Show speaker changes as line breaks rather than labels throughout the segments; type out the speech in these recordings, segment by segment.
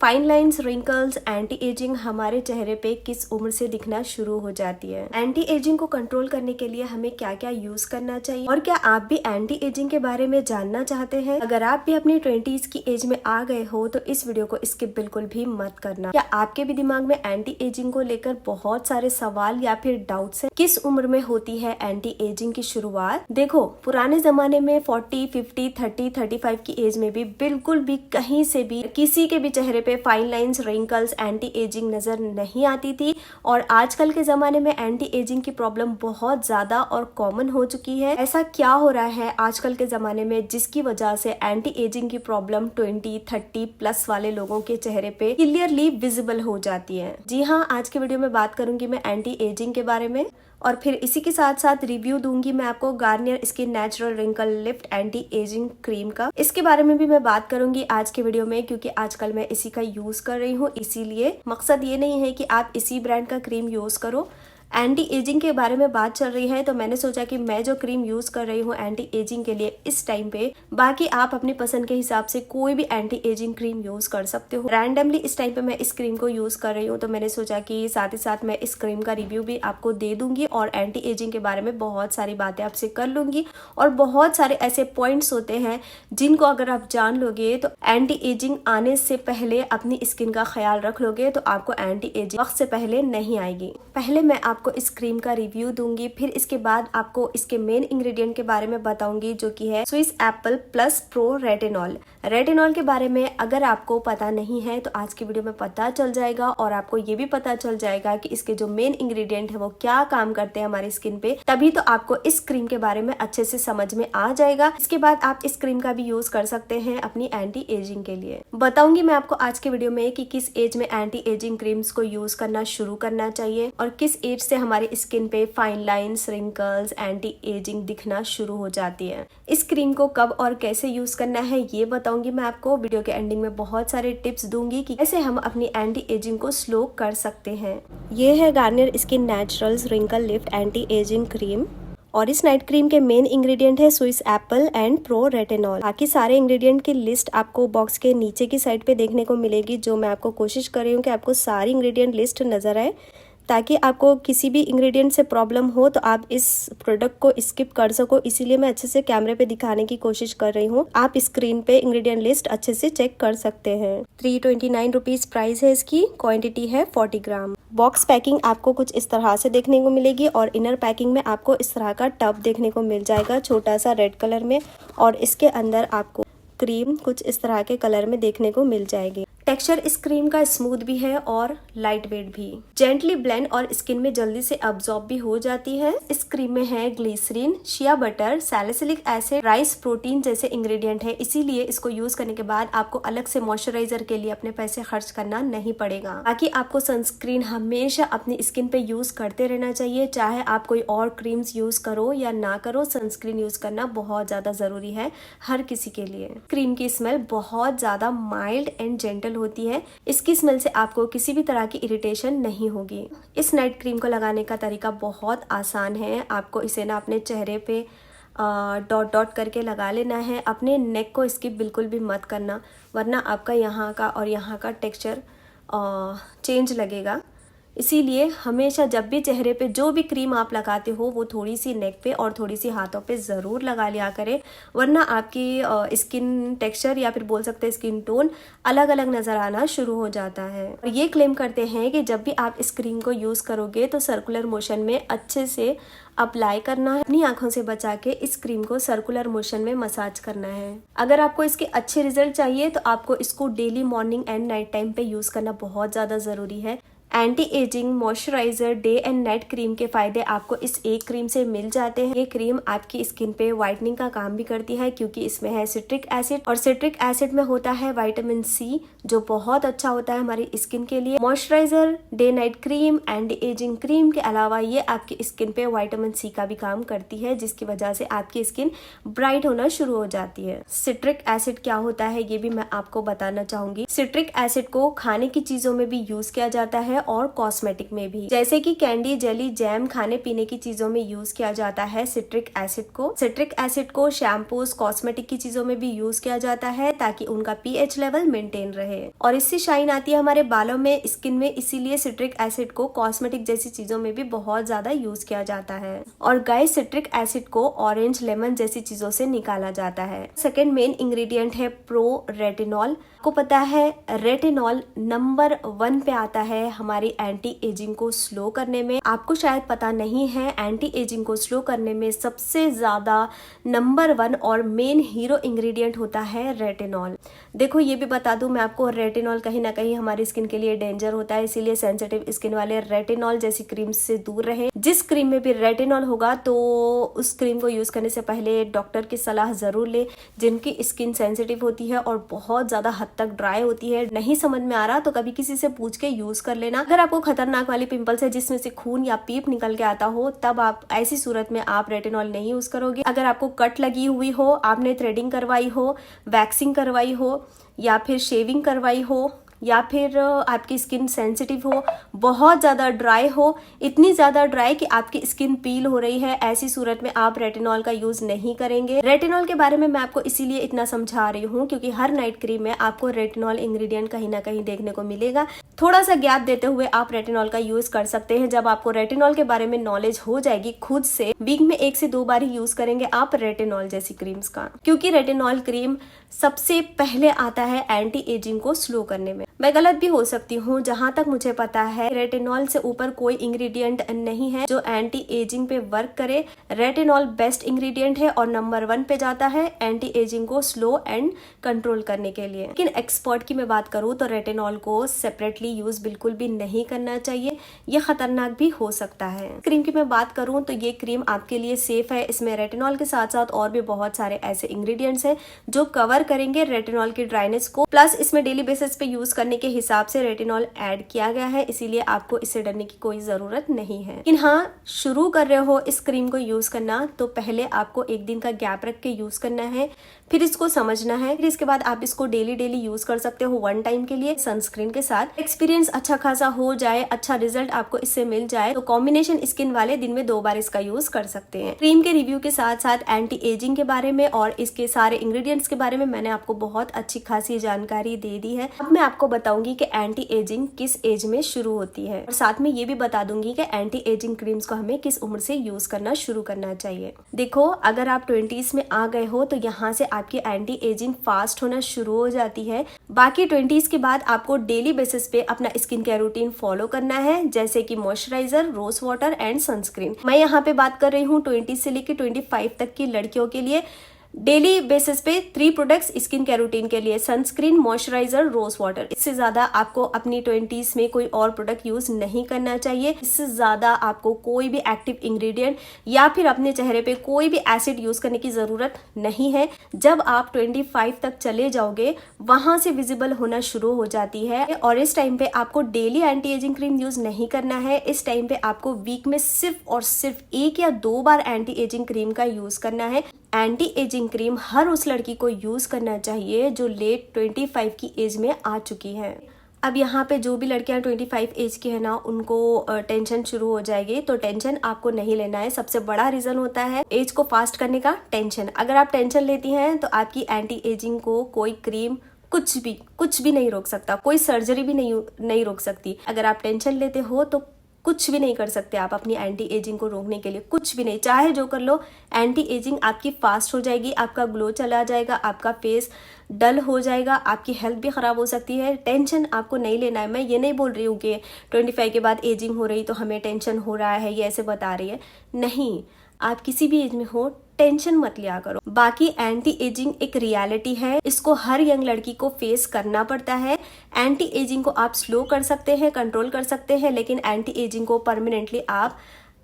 Fine lines, wrinkles, anti ageing हमारे चेहरे पे किस उम्र से दिखना शुरू हो जाती है। एंटी एजिंग को कंट्रोल करने के लिए हमें क्या क्या यूज करना चाहिए, और क्या आप भी एंटी एजिंग के बारे में जानना चाहते हैं? अगर आप भी अपनी 20s की एज में आ गए हो तो इस वीडियो को स्किप बिल्कुल भी मत करना। क्या आपके भी दिमाग में एंटी एजिंग को लेकर बहुत सारे सवाल या फिर डाउट्स हैं? किस उम्र में होती है एंटी एजिंग की शुरुआत? देखो, पुराने जमाने में 40, 50, 30, 35 की एज में भी बिल्कुल भी कहीं से भी किसी के भी चेहरे पे fine lines, wrinkles, anti ageing नजर नहीं आती थी। और आजकल के जमाने में एंटी एजिंग की प्रॉब्लम बहुत ज्यादा और कॉमन हो चुकी है। ऐसा क्या हो रहा है आजकल के जमाने में जिसकी वजह से एंटी एजिंग की प्रॉब्लम 20, 30 प्लस वाले लोगों के चेहरे पे क्लियरली विजिबल हो जाती है? जी हाँ, आज के वीडियो में बात करूंगी मैं एंटी एजिंग के बारे में, और फिर इसी के साथ साथ रिव्यू दूंगी मैं आपको Garnier skin natural wrinkle lift anti ageing cream का। इसके बारे में भी मैं बात करूंगी आज के वीडियो में, क्योंकि आजकल मैं इसी का यूज कर रही हूँ। इसीलिए मकसद ये नहीं है कि आप इसी ब्रांड का क्रीम यूज करो। एंटी एजिंग के बारे में बात चल रही है तो मैंने सोचा कि मैं जो क्रीम यूज कर रही हूँ एंटी एजिंग के लिए इस टाइम पे, बाकी आप अपनी पसंद के हिसाब से कोई भी एंटी एजिंग क्रीम यूज कर सकते हो। रैंडमली इस टाइम पे मैं इस क्रीम को यूज कर रही हूँ तो मैंने सोचा कि साथ ही साथ मैं इस क्रीम का रिव्यू भी आपको दे दूंगी और एंटी एजिंग के बारे में बहुत सारी बातें आपसे कर लूंगी। और बहुत सारे ऐसे पॉइंट्स होते हैं जिनको अगर आप जान लोगे तो एंटी एजिंग आने से पहले अपनी स्किन का ख्याल रख लोगे तो आपको एंटी एजिंग वक्त से पहले नहीं आएगी। पहले मैं आपको इस क्रीम का रिव्यू दूंगी, फिर इसके बाद आपको इसके मेन इंग्रेडिएंट के बारे में बताऊंगी जो कि है Swiss Apple plus pro retinol. Retinol के बारे में अगर आपको पता नहीं है तो आज की वीडियो में पता चल जाएगा, और आपको ये भी पता चल जाएगा कि इसके जो मेन इंग्रेडिएंट है वो क्या काम करते हैं हमारी स्किन पे। तभी तो आपको इस क्रीम के बारे में अच्छे से समझ में आ जाएगा। इसके बाद आप इस क्रीम का भी यूज कर सकते हैं अपनी एंटी एजिंग के लिए। बताऊंगी मैं आपको आज के वीडियो में कि किस एज में एंटी एजिंग क्रीम्स को यूज करना शुरू करना चाहिए और किस एज से हमारी स्किन पे fine lines, wrinkles, anti ageing दिखना शुरू हो जाती है। इस क्रीम को कब और कैसे यूज करना है ये बताऊंगी मैं आपको। वीडियो के एंडिंग में बहुत सारे टिप्स दूंगी कि कैसे हम अपनी एंटी एजिंग को स्लो कर सकते हैं। ये है Garnier skin naturals wrinkle lift anti ageing cream, और इस नाइट क्रीम के मेन इंग्रेडिएंट है Swiss apple and pro retinol. बाकी सारे इंग्रेडिएंट की लिस्ट आपको बॉक्स के नीचे की साइड पे देखने को मिलेगी, जो मैं आपको कोशिश कर रही हूँ कि आपको सारी इंग्रेडिएंट लिस्ट नजर आए, ताकि आपको किसी भी इंग्रेडिएंट से प्रॉब्लम हो तो आप इस प्रोडक्ट को स्किप कर सको। इसीलिए मैं अच्छे से कैमरे पे दिखाने की कोशिश कर रही हूँ। आप स्क्रीन पे इंग्रेडिएंट लिस्ट अच्छे से चेक कर सकते हैं। 329 रुपीज प्राइस है इसकी, क्वांटिटी है 40 ग्राम। बॉक्स पैकिंग आपको कुछ इस तरह से देखने को मिलेगी, और इनर पैकिंग में आपको इस तरह का टब देखने को मिल जाएगा छोटा सा रेड कलर में, और इसके अंदर आपको क्रीम कुछ इस तरह के कलर में देखने को मिल जाएगी। टेक्सचर इस क्रीम का स्मूथ भी है और लाइट वेट भी, जेंटली ब्लेंड और स्किन में जल्दी से अब्सॉर्ब भी हो जाती है। इस क्रीम में है glycerine, shea butter, salicylic acid, rice protein जैसे इंग्रेडिएंट है। इसीलिए इसको यूज करने के बाद आपको अलग से मॉइस्चराइजर के लिए अपने पैसे खर्च करना नहीं पड़ेगा। बाकी आपको सनस्क्रीन हमेशा अपनी स्किन पे यूज करते रहना चाहिए, चाहे आप कोई और क्रीम्स यूज करो या ना करो, सनस्क्रीन यूज करना बहुत ज्यादा जरूरी है हर किसी के लिए। क्रीम की स्मेल बहुत ज्यादा माइल्ड एंड जेंटल होती है। इसकी स्मेल से आपको किसी भी तरह की इरिटेशन नहीं होगी। इस नाइट क्रीम को लगाने का तरीका बहुत आसान है। आपको इसे ना अपने चेहरे पे डॉट डॉट करके लगा लेना है। अपने नेक को स्किप बिल्कुल भी मत करना, वरना आपका यहाँ का और यहाँ का टेक्सचर चेंज लगेगा। इसीलिए हमेशा जब भी चेहरे पे जो भी क्रीम आप लगाते हो वो थोड़ी सी नेक पे और थोड़ी सी हाथों पे ज़रूर लगा लिया करें, वरना आपकी स्किन टेक्सचर या फिर बोल सकते हैं स्किन टोन अलग अलग नज़र आना शुरू हो जाता है। और ये क्लेम करते हैं कि जब भी आप इस क्रीम को यूज़ करोगे तो सर्कुलर मोशन में अच्छे से अप्लाई करना है। अपनी आंखों से बचा के इस क्रीम को सर्कुलर मोशन में मसाज करना है। अगर आपको इसके अच्छे रिजल्ट चाहिए तो आपको इसको daily morning and night time पे यूज़ करना बहुत ज़्यादा ज़रूरी है। Anti ageing moisturiser day and night cream के फायदे आपको इस एक क्रीम से मिल जाते हैं। ये क्रीम आपकी स्किन पे व्हाइटनिंग का काम भी करती है, क्योंकि इसमें है सिट्रिक एसिड, और सिट्रिक एसिड में होता है विटामिन सी, जो बहुत अच्छा होता है हमारी स्किन के लिए। Moisturiser, day night cream, anti ageing cream के अलावा ये आपकी स्किन पे विटामिन सी का भी काम करती है, जिसकी वजह से आपकी स्किन ब्राइट होना शुरू हो जाती है। सिट्रिक एसिड क्या होता है ये भी मैं आपको बताना चाहूंगी। सिट्रिक एसिड को खाने की चीजों में भी यूज किया जाता है और कॉस्मेटिक में भी, जैसे कि कैंडी, जेली, जैम, खाने पीने की चीजों में यूज किया जाता है सिट्रिक एसिड को। सिट्रिक एसिड को शैम्पूज, कॉस्मेटिक की चीजों में भी यूज किया जाता है ताकि उनका पीएच लेवल मेंटेन रहे और इससे शाइन आती है हमारे बालों में, स्किन में। इसीलिए सिट्रिक एसिड को कॉस्मेटिक जैसी चीजों में भी बहुत ज्यादा यूज किया जाता है। और गाइस, सिट्रिक एसिड को ऑरेंज, लेमन जैसी चीजों से निकाला जाता है। सेकेंड मेन इंग्रेडिएंट है प्रो रेटिनॉल। आपको पता है रेटिनॉल नंबर 1 पे आता है हमारी एंटी एजिंग को स्लो करने में। आपको शायद पता नहीं है, एंटी एजिंग को स्लो करने में सबसे ज्यादा नंबर 1 और मेन हीरो इंग्रेडिएंट होता है रेटिनॉल। देखो, ये भी बता दूं मैं आपको, रेटिनॉल कहीं ना कहीं हमारी स्किन के लिए डेंजर होता है, इसीलिए सेंसिटिव स्किन वाले रेटिनॉल जैसी क्रीम से दूर रहें। जिस क्रीम में भी रेटिनॉल होगा तो उस क्रीम को यूज करने से पहले डॉक्टर की सलाह जरूर ले। जिनकी स्किन सेंसिटिव होती है और बहुत ज्यादा हद तक ड्राई होती है, नहीं समझ में आ रहा तो कभी किसी से पूछ के यूज कर लेना। अगर आपको खतरनाक वाली पिंपल्स है जिसमें से खून या पीप निकल के आता हो, तब आप ऐसी सूरत में आप रेटिनॉल नहीं यूज करोगे। अगर आपको कट लगी हुई हो, आपने थ्रेडिंग करवाई हो, वैक्सिंग करवाई हो या फिर शेविंग करवाई हो, या फिर आपकी स्किन सेंसिटिव हो, बहुत ज़्यादा ड्राई हो, इतनी ज़्यादा ड्राई कि आपकी स्किन पील हो रही है, ऐसी सूरत में आप रेटिनॉल का यूज नहीं करेंगे। रेटिनॉल के बारे में मैं आपको इसीलिए इतना समझा रही हूँ क्योंकि हर नाइट क्रीम में आपको रेटिनॉल इंग्रेडिएंट कहीं ना कहीं देखने को मिलेगा। थोड़ा सा गैप देते हुए आप रेटिनॉल का यूज कर सकते हैं। जब आपको रेटिनॉल के बारे में नॉलेज हो जाएगी खुद से, वीक में 1 से 2 बार ही यूज करेंगे आप रेटिनॉल जैसी क्रीम्स का, क्योंकि रेटिनॉल क्रीम सबसे पहले आता है एंटी एजिंग को स्लो करने में। मैं गलत भी हो सकती हूँ, जहां तक मुझे पता है रेटिनॉल से ऊपर कोई इंग्रेडिएंट नहीं है जो एंटी एजिंग पे वर्क करे। रेटिनॉल बेस्ट इंग्रेडिएंट है और नंबर 1 पे जाता है एंटी एजिंग को स्लो एंड कंट्रोल करने के लिए। लेकिन एक्सपर्ट की मैं बात करूँ तो रेटिनॉल को सेपरेटली यूज बिल्कुल भी नहीं करना चाहिए, ये खतरनाक भी हो सकता है। क्रीम की मैं बात करूँ तो ये क्रीम आपके लिए सेफ है। इसमें रेटिनॉल के साथ साथ और भी बहुत सारे ऐसे इंग्रेडिएंट्स हैं जो कवर करेंगे रेटिनॉल की ड्राइनेस को। प्लस इसमें डेली बेसिस पे यूज करने के हिसाब से रेटिनॉल ऐड किया गया है, इसीलिए आपको इससे डरने की कोई जरूरत नहीं है। लेकिन हाँ, शुरू कर रहे हो इस क्रीम को यूज करना तो पहले आपको 1 दिन का गैप रख के यूज करना है, फिर इसको समझना है, फिर इसके बाद आप इसको डेली यूज कर सकते हो 1 टाइम के लिए सनस्क्रीन के साथ। एक्सपीरियंस अच्छा खासा हो जाए, अच्छा रिजल्ट आपको इससे मिल जाए तो कॉम्बिनेशन स्किन वाले दिन में 2 बार इसका यूज कर सकते हैं। क्रीम के रिव्यू के साथ साथ एंटी एजिंग के बारे में और इसके सारे इंग्रेडिएंट्स के बारे में मैंने आपको बहुत अच्छी खासी जानकारी दे दी है। अब मैं आपको बताऊंगी कि एंटी एजिंग किस एज में शुरू होती है और साथ में ये भी बता दूंगी कि एंटी एजिंग क्रीम्स को हमें किस उम्र से यूज करना शुरू करना चाहिए। देखो, अगर आप 20s में आ गए हो तो यहाँ से आपकी एंटी एजिंग फास्ट होना शुरू हो जाती है। बाकी 20s के बाद आपको डेली बेसिस पे अपना स्किन केयर रूटीन फॉलो करना है, जैसे कि moisturiser, rose water and sunscreen. मैं यहाँ पे बात कर रही हूँ 20 से लेकर 25 तक की लड़कियों के लिए। डेली बेसिस पे 3 प्रोडक्ट्स स्किन केयर रूटीन के लिए, सनस्क्रीन, मॉइस्चराइजर, रोज वाटर। इससे ज्यादा आपको अपनी 20s में कोई और प्रोडक्ट यूज नहीं करना चाहिए। इससे ज्यादा आपको कोई भी एक्टिव इंग्रेडिएंट या फिर अपने चेहरे पे कोई भी एसिड यूज करने की जरूरत नहीं है। जब आप 25 तक चले जाओगे वहां से विजिबल होना शुरू हो जाती है और इस टाइम पे आपको daily anti ageing cream use नहीं करना है। इस टाइम पे आपको वीक में सिर्फ और सिर्फ 1 या 2 बार एंटी एजिंग क्रीम का यूज करना है। एंटी एजिंग क्रीम हर उस लड़की को यूज करना चाहिए जो लेट 25 की एज में आ चुकी है। अब यहाँ पे जो भी लड़कियां 25 एज की है ना, उनको टेंशन शुरू हो जाएगी, तो टेंशन आपको नहीं लेना है। सबसे बड़ा रीजन होता है एज को फास्ट करने का टेंशन। अगर आप टेंशन लेती हैं तो आपकी एंटी एजिंग को कोई क्रीम कुछ भी नहीं रोक सकता, कोई सर्जरी भी नहीं रोक सकती। अगर आप टेंशन लेते हो तो कुछ भी नहीं कर सकते आप अपनी एंटी एजिंग को रोकने के लिए, कुछ भी नहीं। चाहे जो कर लो, एंटी एजिंग आपकी फास्ट हो जाएगी, आपका ग्लो चला जाएगा, आपका फेस डल हो जाएगा, आपकी हेल्थ भी खराब हो सकती है। टेंशन आपको नहीं लेना है। मैं ये नहीं बोल रही हूँ कि 25 के बाद एजिंग हो रही तो हमें टेंशन हो रहा है, ये ऐसे बता रही है, नहीं। आप किसी भी एज में हो, टेंशन मत लिया करो। बाकी एंटी एजिंग एक रियलिटी है, इसको हर यंग लड़की को फेस करना पड़ता है। एंटी एजिंग को आप स्लो कर सकते हैं, कंट्रोल कर सकते हैं, लेकिन एंटी एजिंग को परमानेंटली आप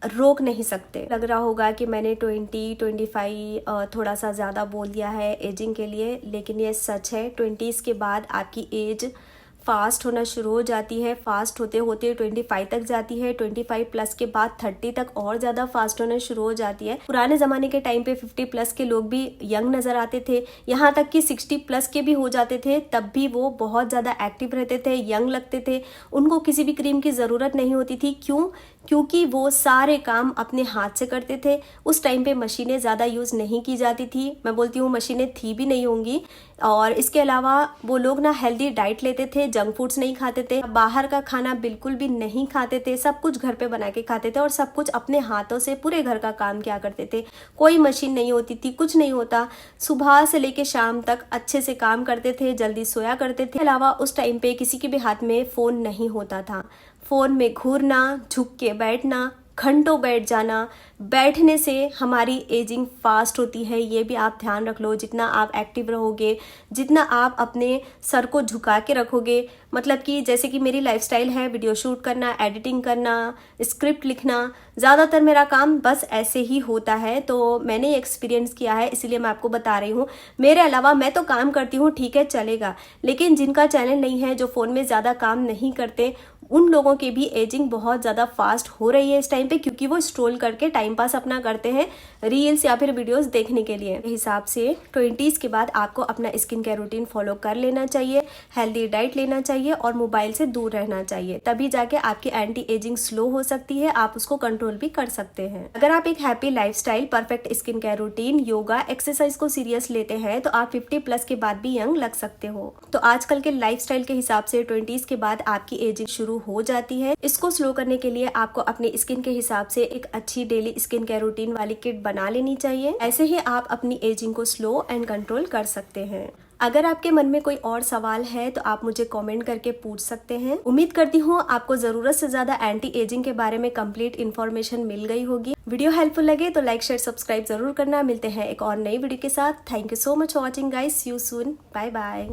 रोक नहीं सकते। लग रहा होगा कि मैंने 25 थोड़ा सा ज़्यादा बोल दिया है एजिंग के लिए, लेकिन ये सच है। 20s के बाद आपकी एज फास्ट होना शुरू हो जाती है। फास्ट होते होते 25 तक जाती है, 25 प्लस के बाद 30 तक और ज़्यादा फास्ट होना शुरू हो जाती है। पुराने ज़माने के टाइम पे 50 प्लस के लोग भी यंग नज़र आते थे, यहाँ तक कि 60 प्लस के भी हो जाते थे, तब भी वो बहुत ज़्यादा एक्टिव रहते थे, यंग लगते थे। उनको किसी भी क्रीम की ज़रूरत नहीं होती थी। क्यों? क्योंकि वो सारे काम अपने हाथ से करते थे। उस टाइम पे मशीनें ज़्यादा यूज़ नहीं की जाती थी। मैं बोलती हूँ मशीनें थी भी नहीं होंगी। और इसके अलावा वो लोग ना हेल्दी डाइट लेते थे, जंक फूड्स नहीं खाते थे, बाहर का खाना बिल्कुल भी नहीं खाते थे, सब कुछ घर पे बना के खाते थे और सब कुछ अपने हाथों से पूरे घर का काम किया करते थे। कोई मशीन नहीं होती थी, कुछ नहीं होता। सुबह से लेके शाम तक अच्छे से काम करते थे, जल्दी सोया करते थे। अलावा उस टाइम पे किसी के भी हाथ में फ़ोन नहीं होता था। फ़ोन में घूरना, झुक के बैठना, घंटों बैठ जाना, बैठने से हमारी एजिंग फास्ट होती है। ये भी आप ध्यान रख लो। जितना आप एक्टिव रहोगे, जितना आप अपने सर को झुका के रखोगे, मतलब कि जैसे कि मेरी लाइफस्टाइल है वीडियो शूट करना, एडिटिंग करना, स्क्रिप्ट लिखना, ज़्यादातर मेरा काम बस ऐसे ही होता है। तो मैंने एक्सपीरियंस किया है, इसीलिए मैं आपको बता रही हूँ। मेरे अलावा मैं तो काम करती हूँ, ठीक है चलेगा, लेकिन जिनका चैनल नहीं है, जो फ़ोन में ज़्यादा काम नहीं करते, उन लोगों की भी एजिंग बहुत ज़्यादा फास्ट हो रही है इस टाइम पे, क्योंकि वो स्क्रॉल करके टाइम पास अपना करते हैं रील्स या फिर वीडियोस देखने के लिए। हिसाब से 20s के बाद आपको अपना स्किन केयर रूटीन फॉलो कर लेना चाहिए, हेल्दी डाइट लेना चाहिए और मोबाइल से दूर रहना चाहिए। तभी जाके आपकी एंटी एजिंग स्लो हो सकती है, आप उसको कंट्रोल भी कर सकते हैं। अगर आप एक happy lifestyle, perfect skin care routine, yoga, exercise को सीरियस लेते हैं तो आप 50 प्लस के बाद भी यंग लग सकते हो। तो आजकल के लाइफस्टाइल के हिसाब से 20s के बाद आपकी एजिंग शुरू हो जाती है। इसको स्लो करने के लिए आपको अपनी स्किन के हिसाब से एक अच्छी डेली स्किन केयर रूटीन वाली किट बना लेनी चाहिए। ऐसे ही आप अपनी एजिंग को स्लो एंड कंट्रोल कर सकते हैं। अगर आपके मन में कोई और सवाल है तो आप मुझे कमेंट करके पूछ सकते हैं। उम्मीद करती हूँ आपको जरूरत से ज्यादा एंटी एजिंग के बारे में कंप्लीट इन्फॉर्मेशन मिल गई होगी। वीडियो हेल्पफुल लगे तो लाइक, शेयर, सब्सक्राइब जरूर करना। मिलते हैं एक और नई वीडियो के साथ। Thank you so much for watching guys. See you soon. Bye bye.